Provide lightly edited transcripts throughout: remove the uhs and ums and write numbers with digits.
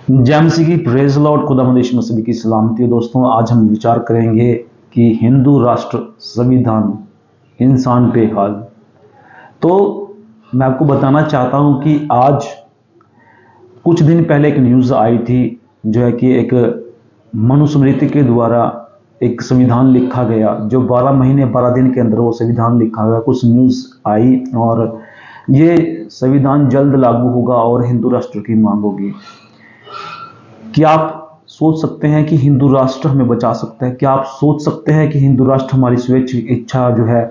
जैमसी की praise Lord खुदावंद में सभी की सलामती है। दोस्तों, आज हम विचार करेंगे कि हिंदू राष्ट्र संविधान इंसान पे हाल। तो मैं आपको बताना चाहता हूं कि आज कुछ दिन पहले एक न्यूज़ आई थी, जो है कि एक मनुस्मृति के द्वारा एक संविधान लिखा गया, जो 12 महीने 12 दिन के अंदर वो संविधान लिखा गया। कुछ न्यूज़ आई और ये संविधान जल्द लागू होगा और हिंदू राष्ट्र की मांग होगी। क्या आप सोच सकते हैं कि हिंदू राष्ट्र हमें बचा सकता है? क्या आप सोच सकते हैं कि हिंदू राष्ट्र हमारी स्वैच्छिक इच्छा जो है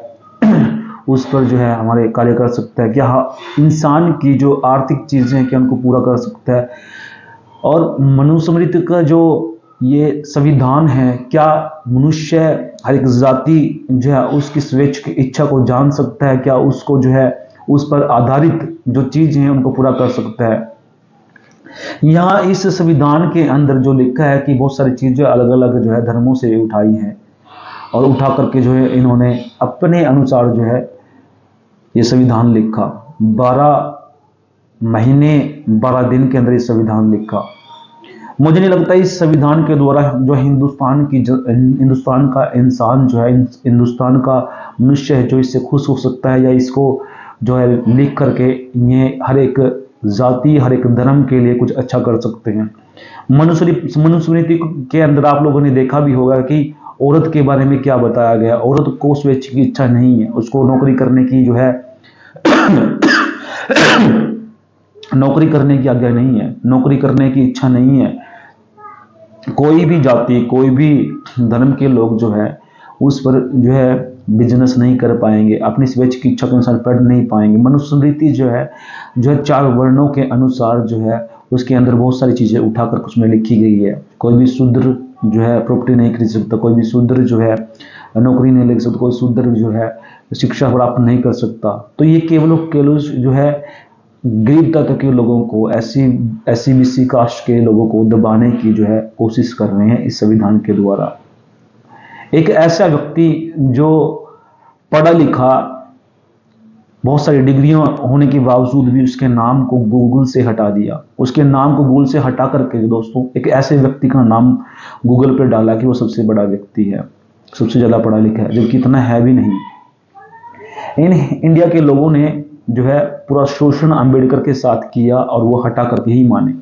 उस पर जो है हमारे कार्य कर सकता है? क्या इंसान की जो आर्थिक चीजें हैं क्या उनको पूरा कर सकता है? और मनुस्मृति का जो ये संविधान है, क्या मनुष्य हर एक जाति जो है उसकी स्वैच्छिक इच्छा को जान सकता है? क्या उसको जो है उस पर आधारित जो चीजें हैं उनको पूरा कर सकता है? यहाँ इस संविधान के अंदर जो लिखा है कि बहुत सारी चीजें अलग अलग जो है धर्मों से उठाई हैं और उठा करके जो है इन्होंने अपने अनुसार जो है ये संविधान लिखा। 12 महीने 12 दिन के अंदर ये संविधान लिखा। मुझे नहीं लगता इस संविधान के द्वारा जो हिंदुस्तान का इंसान जो है, हिंदुस्तान का मनुष्य है, जो इससे खुश हो सकता है या इसको जो है लिख करके ये हर एक जाति हर एक धर्म के लिए कुछ अच्छा कर सकते हैं। मनुस्मृति के अंदर आप लोगों ने देखा भी होगा कि औरत के बारे में क्या बताया गया। औरत को स्वैच्छिक की इच्छा नहीं है, उसको नौकरी करने की जो है नौकरी करने की आज्ञा नहीं है, नौकरी करने की इच्छा नहीं है। कोई भी जाति कोई भी धर्म के लोग जो है उस पर जो है बिजनेस नहीं कर पाएंगे, अपनी स्वैच्छिक की इच्छा के अनुसार पढ़ नहीं पाएंगे। मनुस्मृति जो है 4 वर्णों के अनुसार जो है उसके अंदर बहुत सारी चीजें उठाकर उसमें लिखी गई है। कोई भी शूद्र जो है प्रॉपर्टी नहीं खरीद सकता, कोई भी शूद्र जो है नौकरी नहीं ले सकता, कोई शूद्र जो है शिक्षा प्राप्त नहीं कर सकता। तो ये केवल जो है गरीब तबके के लोगों को, एससी बीसी कास्ट के लोगों को दबाने की जो है कोशिश कर रहे हैं इस संविधान के द्वारा। एक ऐसा व्यक्ति जो पढ़ा लिखा, बहुत सारी डिग्रियां होने के बावजूद भी उसके नाम को गूगल से हटा दिया। उसके नाम को गूगल से हटा करके दोस्तों एक ऐसे व्यक्ति का नाम गूगल पर डाला कि वो सबसे बड़ा व्यक्ति है, सबसे ज्यादा पढ़ा लिखा है, जबकि इतना है भी नहीं। इन इंडिया के लोगों ने जो है पूरा शोषण अंबेडकर के साथ किया और वो हटा करके ही माने।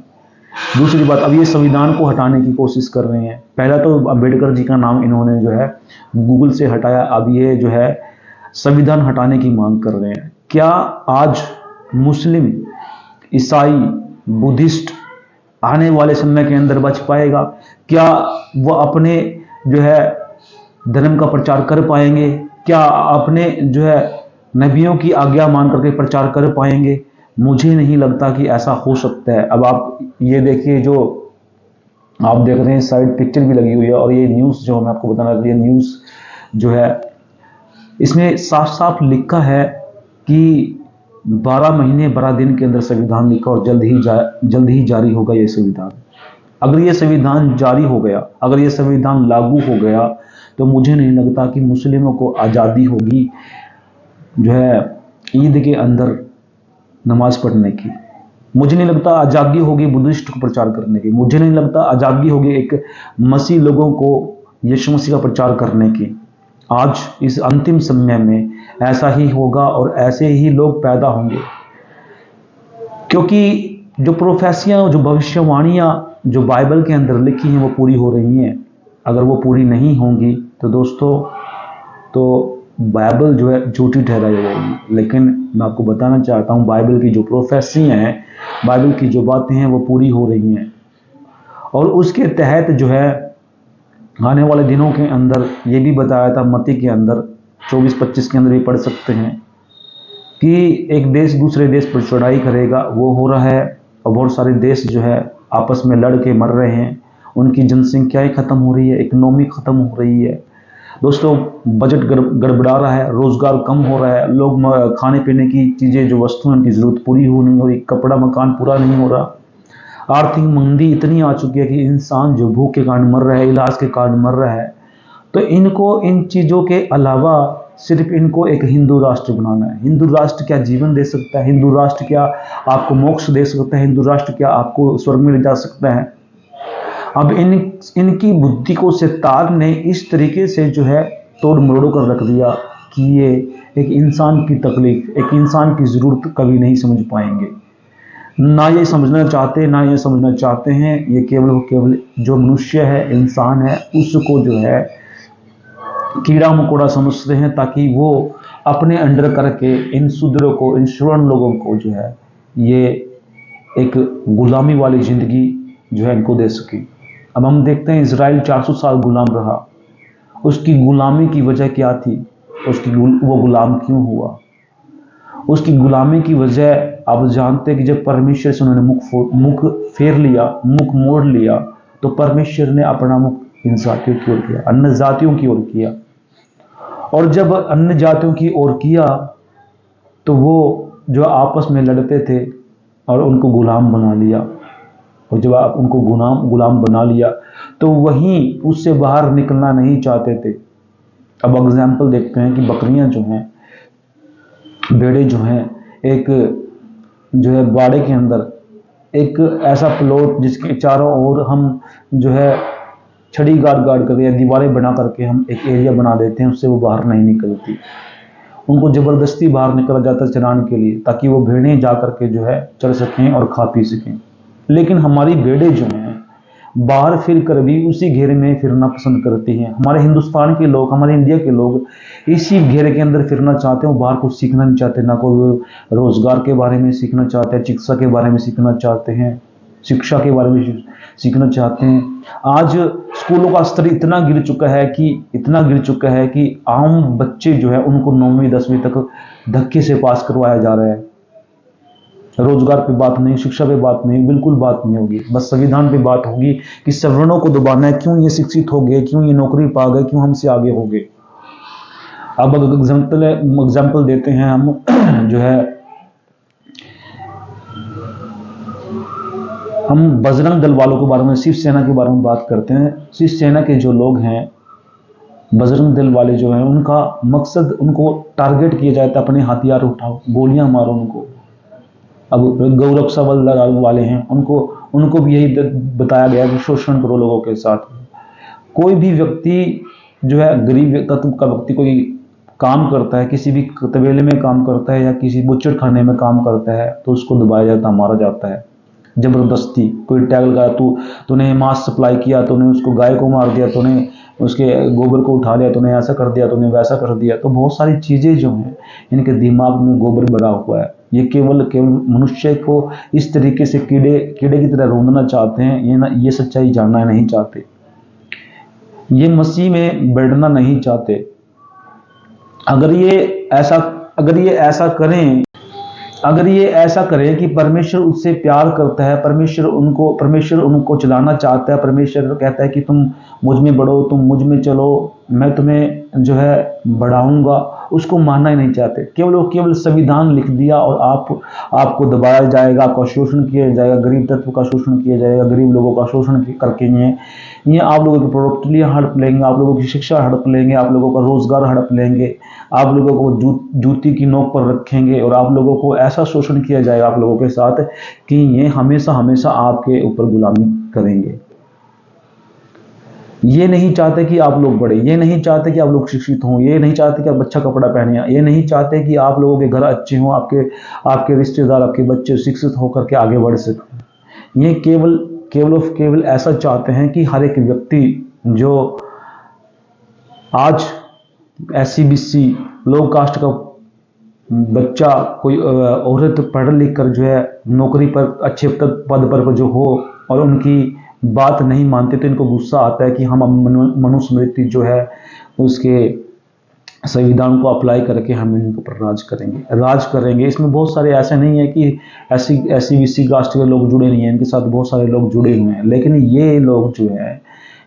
दूसरी बात, अब ये संविधान को हटाने की कोशिश कर रहे हैं। पहला तो अंबेडकर जी का नाम इन्होंने जो है गूगल से हटाया, अब ये जो है संविधान हटाने की मांग कर रहे हैं। क्या आज मुस्लिम, ईसाई, बुद्धिस्ट आने वाले समय के अंदर बच पाएगा? क्या वो अपने जो है धर्म का प्रचार कर पाएंगे? क्या अपने जो है नबियों की आज्ञा मान करके प्रचार कर पाएंगे? मुझे नहीं लगता कि ऐसा हो सकता है। अब आप ये देखिए, जो आप देख रहे हैं साइड पिक्चर भी लगी हुई है और ये न्यूज़ जो मैं आपको बताना चाहिए, न्यूज़ जो है इसमें साफ साफ लिखा है कि 12 महीने 12 दिन के अंदर संविधान लिखा और जल्द ही जारी होगा ये संविधान। अगर ये संविधान जारी हो गया, अगर ये संविधान लागू हो गया, तो मुझे नहीं लगता कि मुस्लिमों को आज़ादी होगी जो है ईद के अंदर नमाज पढ़ने की। मुझे नहीं लगता आज़ादी होगी बुद्धिस्ट को प्रचार करने की। मुझे नहीं लगता आज़ादी होगी एक मसीह लोगों को यीशु मसीह का प्रचार करने की। आज इस अंतिम समय में ऐसा ही होगा और ऐसे ही लोग पैदा होंगे, क्योंकि जो प्रोफेसियां, जो भविष्यवाणियां जो बाइबल के अंदर लिखी हैं वो पूरी हो रही हैं। अगर वो पूरी नहीं होंगी तो दोस्तों तो बाइबल जो है झूठी ठहराई जाएगी। लेकिन मैं आपको बताना चाहता हूँ बाइबल की जो प्रोफेसियां हैं, बाइबल की जो बातें हैं वो पूरी हो रही हैं। और उसके तहत जो है आने वाले दिनों के अंदर ये भी बताया था मत्ती के अंदर 24-25 के अंदर भी पढ़ सकते हैं कि एक देश दूसरे देश पर चढ़ाई करेगा। वो हो रहा है और बहुत सारे देश जो है आपस में लड़ के मर रहे हैं, उनकी जनसंख्याएं खत्म हो रही है, इकोनॉमी खत्म हो रही है। दोस्तों बजट गड़बड़ा रहा है, रोजगार कम हो रहा है, लोग खाने पीने की चीजें जो वस्तुएं उनकी जरूरत पूरी हो नहीं हो रही, कपड़ा मकान पूरा नहीं हो रहा। आर्थिक मंदी इतनी आ चुकी है कि इंसान जो भूख के कारण मर रहा है, इलाज के कारण मर रहा है। तो इनको इन चीजों के अलावा सिर्फ इनको एक हिंदू राष्ट्र बनाना है। हिंदू राष्ट्र क्या जीवन दे सकता है? हिंदू राष्ट्र क्या आपको मोक्ष दे सकता है? हिंदू राष्ट्र क्या आपको स्वर्ग में ले जा सकता है? अब इनकी बुद्धि को सितार ने इस तरीके से जो है तोड़ मरोड़ कर रख दिया कि ये एक इंसान की तकलीफ, एक इंसान की ज़रूरत कभी नहीं समझ पाएंगे। ना ये समझना चाहते, ना ये समझना चाहते हैं। ये केवल जो मनुष्य है, इंसान है, उसको जो है कीड़ा मकोड़ा समझते हैं, ताकि वो अपने अंडर करके इन शूद्रों को, इन श्रवण लोगों को जो है ये एक गुलामी वाली ज़िंदगी जो है इनको दे सके। अब हम देखते हैं इजराइल 400 साल गुलाम रहा। उसकी गुलामी की वजह क्या थी? वो गुलाम क्यों हुआ? उसकी गुलामी की वजह आप जानते हैं कि जब परमेश्वर से उन्होंने मुख फेर लिया, मुख मोड़ लिया, तो परमेश्वर ने अपना मुख इन जातियों की ओर किया, अन्य जातियों की ओर किया। और जब अन्य जातियों की ओर किया तो वो जो आपस में लड़ते थे और उनको गुलाम बना लिया। और जब आप उनको गुलाम बना लिया तो वहीं उससे बाहर निकलना नहीं चाहते थे। अब एग्जाम्पल देखते हैं कि बकरियां जो हैं, भेड़े जो हैं, एक जो है बाड़े के अंदर एक ऐसा प्लॉट जिसके चारों ओर हम जो है छड़ी गाड़ करके या दीवारें बना करके हम एक एरिया बना देते हैं, उससे वो बाहर नहीं निकलती। उनको ज़बरदस्ती बाहर निकला जाता है चराने के लिए, ताकि वो भेड़ें जा करके जो है चर सकें और खा पी सकें। लेकिन हमारी भेड़ें जो हैं बाहर फिर कर भी उसी घेरे में फिरना पसंद करती हैं। हमारे हिंदुस्तान के लोग, हमारे इंडिया के लोग इसी घेरे के अंदर फिरना चाहते हैं। वो बाहर कुछ सीखना नहीं चाहते, ना कोई रोजगार के बारे में सीखना चाहते हैं, चिकित्सा के बारे में सीखना चाहते हैं, शिक्षा के बारे में सीखना चाहते हैं। आज स्कूलों का स्तर इतना गिर चुका है कि आम बच्चे जो है उनको 9वीं 10वीं तक धक्के से पास करवाया जा रहा है। रोजगार पे बात नहीं, शिक्षा पे बात नहीं, बिल्कुल बात नहीं होगी। बस संविधान पे बात होगी कि सवर्णों को दबाना है, क्यों ये शिक्षित हो गए, क्यों ये नौकरी पा गए, क्यों हमसे आगे हो गए। अब एग्जाम्पल देते हैं हम जो है, हम बजरंग दल वालों के बारे में, शिवसेना के बारे में बात करते हैं। शिवसेना के जो लोग हैं, बजरंग दल वाले जो हैं, उनका मकसद, उनको टारगेट किया जाता है, अपने हथियार उठाओ, गोलियां मारो उनको। अब गौरव सवल वाले हैं, उनको भी यही बताया गया कि शोषण करो लोगों के साथ। कोई भी व्यक्ति जो है गरीब तत्व का व्यक्ति कोई काम करता है, किसी भी तबेले में काम करता है या किसी बुच्चड़ खाने में काम करता है, तो उसको दबाया जाता है, मारा जाता है जबरदस्ती। कोई टैगल का तूने मांस सप्लाई किया, तूने उसको गाय को मार दिया, तूने उसके गोबर को उठा लिया, तूने ऐसा कर दिया, तूने वैसा कर दिया। तो बहुत सारी चीज़ें जो हैं इनके दिमाग में गोबर भरा हुआ है। ये केवल मनुष्य को इस तरीके से कीड़े की तरह रोंदना चाहते हैं। ये सच्चाई जानना नहीं चाहते, ये मसीह में बैठना नहीं चाहते। अगर ये ऐसा करें कि परमेश्वर उससे प्यार करता है, परमेश्वर उनको चलाना चाहता है, परमेश्वर कहता है कि तुम मुझ में बढ़ो, तुम मुझ में चलो, मैं तुम्हें जो है बढ़ाऊंगा, उसको मानना ही नहीं चाहते। केवल संविधान लिख दिया और आपको दबाया जाएगा, आपका शोषण किया जाएगा, गरीब तत्व का शोषण किया जाएगा, गरीब लोगों का शोषण करके ये आप लोगों की प्रोडक्टली हड़प लेंगे, आप लोगों की शिक्षा हड़प लेंगे, आप लोगों का रोजगार हड़प लेंगे, आप लोगों को जूती की नोक पर रखेंगे और आप लोगों को ऐसा शोषण किया जाएगा आप लोगों के साथ कि ये हमेशा आपके ऊपर गुलामी करेंगे। ये नहीं चाहते कि आप लोग बढ़े, ये नहीं चाहते कि आप लोग शिक्षित हों, ये नहीं चाहते कि आप अच्छा कपड़ा पहने, ये नहीं चाहते कि आप लोगों के घर अच्छे हों, आपके रिश्तेदार, आपके बच्चे शिक्षित होकर के आगे बढ़ सकें। ये केवल ऐसा चाहते हैं कि हर एक व्यक्ति जो आज SC/BC लो कास्ट का बच्चा, कोई औरत पढ़ लिख कर जो है नौकरी पर, अच्छे पद पर जो हो और उनकी बात नहीं मानते, तो इनको गुस्सा आता है कि हम मनुस्मृति जो है उसके संविधान को अप्लाई करके हम इनके ऊपर राज करेंगे। इसमें बहुत सारे ऐसे नहीं है कि SC/BC कास्ट के लोग जुड़े नहीं हैं, इनके साथ बहुत सारे लोग जुड़े हुए हैं, लेकिन ये लोग जो है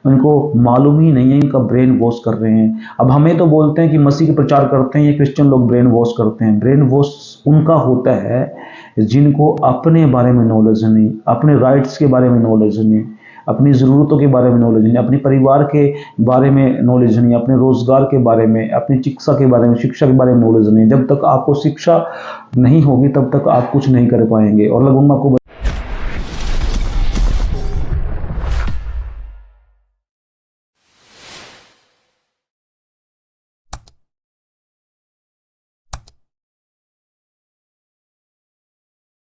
उनको मालूम ही नहीं है, इनका ब्रेन वॉश कर रहे हैं। अब हमें तो बोलते हैं कि मसीह के प्रचार करते हैं, ये क्रिश्चियन लोग ब्रेन वॉश करते हैं। ब्रेन वॉश उनका होता है जिनको अपने बारे में नॉलेज नहीं, अपने राइट्स के बारे में नॉलेज नहीं, अपनी ज़रूरतों के बारे में नॉलेज नहीं, अपने परिवार के बारे में नॉलेज नहीं, अपने रोज़गार के बारे में, अपनी चिकित्सा के बारे में, शिक्षा के बारे में नॉलेज नहीं। जब तक आपको शिक्षा नहीं होगी तब तक आप कुछ नहीं कर पाएंगे। और लगभग मैं आपको